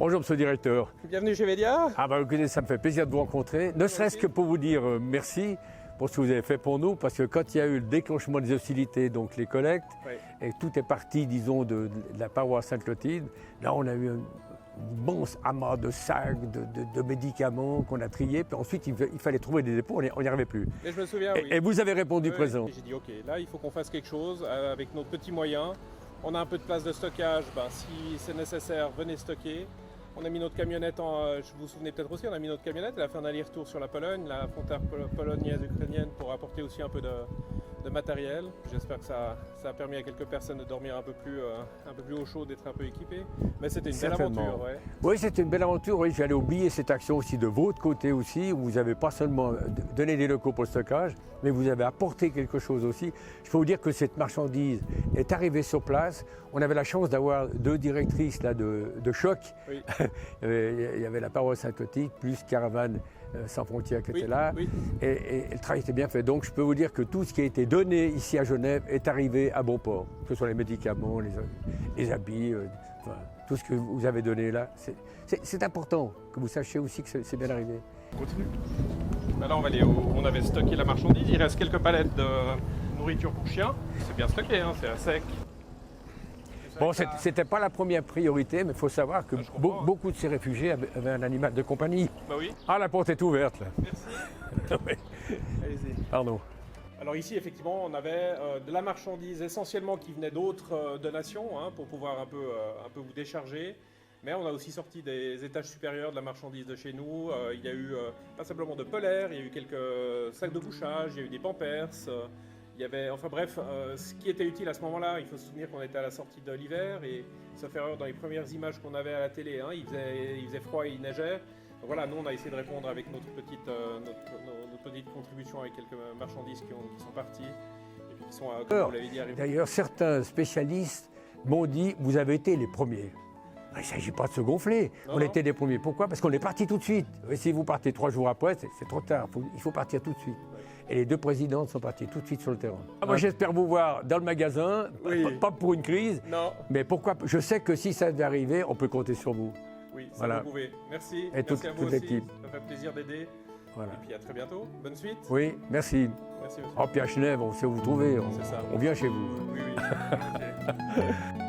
Bonjour Monsieur le Directeur. Bienvenue chez Média. Ah bah écoutez, ça me fait plaisir de vous rencontrer, ne serait-ce que pour vous dire merci pour ce que vous avez fait pour nous, parce que quand il y a eu le déclenchement des hostilités, donc les collectes, Oui. et tout est parti, disons, de la paroisse Sainte-Clotilde, là on a eu un immense amas de sacs, de médicaments qu'on a triés, puis ensuite il fallait trouver des dépôts, on n'y arrivait plus. Mais je me souviens, oui. Et vous avez répondu Oui, présent. et j'ai dit, ok, là il faut qu'on fasse quelque chose avec nos petits moyens. On a un peu de place de stockage, si c'est nécessaire, venez stocker. On a mis notre camionnette, je vous souvenez peut-être aussi, on a mis notre camionnette, elle a fait un aller-retour sur la Pologne, la frontière polonnaise-ukrainienne, pour apporter aussi un peu de matériel. J'espère que ça a permis à quelques personnes de dormir un peu plus au chaud, d'être un peu équipés. Mais c'était une belle aventure. Ouais. Oui, c'était une belle aventure. Oui, j'allais oublier cette action aussi de votre côté aussi, où vous n'avez pas seulement donné des locaux pour le stockage, mais vous avez apporté quelque chose aussi. Je peux vous dire que cette marchandise est arrivée sur place. On avait la chance d'avoir deux directrices là, de choc. Oui. Il y avait la paroisse Sainte-Clotilde, plus Caravane sans frontières qui était là. Oui. Et le travail était bien fait. Donc je peux vous dire que tout ce qui a été donné ici à Genève est arrivé à bon port. Que ce soit les médicaments, les habits, enfin, tout ce que vous avez donné là. C'est important que vous sachiez aussi que c'est bien arrivé. On continue. Là on avait stocké la marchandise, il reste quelques palettes de nourriture pour chiens. C'est bien stocké, hein, c'est à sec. Bon, c'était pas la première priorité, mais il faut savoir que beaucoup de ces réfugiés avaient un animal de compagnie. Bah oui. Ah, la porte est ouverte là. Merci. Oui. Allez-y. Pardon. Alors ici, effectivement, on avait de la marchandise essentiellement qui venait d'autres donations, pour pouvoir un peu vous décharger. Mais on a aussi sorti des étages supérieurs de la marchandise de chez nous. Il y a eu pas simplement de polaires, il y a eu quelques sacs de couchage, il y a eu des pampers. Il y avait, enfin bref, ce qui était utile à ce moment-là, il faut se souvenir qu'on était à la sortie de l'hiver et, sauf erreur, dans les premières images qu'on avait à la télé, il faisait froid et il neigeait. Donc voilà, nous on a essayé de répondre avec notre petite contribution avec quelques marchandises qui sont parties et puis qui sont, comme vous l'avez dit, arrivées. D'ailleurs, certains spécialistes m'ont dit, vous avez été les premiers. Il ne s'agit pas de se gonfler. On était les premiers. Pourquoi? Parce qu'on est parti tout de suite. Et si vous partez 3 jours après, c'est trop tard. Il faut partir tout de suite. Et les deux présidentes sont parties tout de suite sur le terrain. Moi, j'espère vous voir dans le magasin, pas pour une crise, Non. mais pourquoi? Je sais que si ça devait arriver, on peut compter sur vous. Oui, ça Voilà. vous pouvez. Merci. Et Merci à vous toute aussi. l'équipe. Ça fait plaisir d'aider. Voilà. Et puis à très bientôt. Bonne suite. Oui, merci. Merci monsieur. Oh, puis à Genève, on sait où vous trouver. C'est ça. On vient chez vous. Oui, oui. Ok.